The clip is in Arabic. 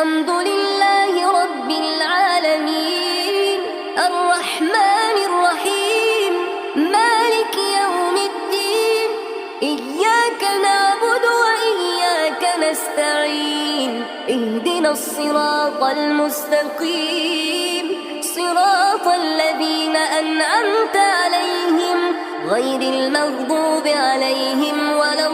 الحمد لله رب العالمين الرحمن الرحيم مالك يوم الدين إياك نعبد وإياك نستعين اهدنا الصراط المستقيم صراط الذين أنعمت عليهم غير المغضوب عليهم ولا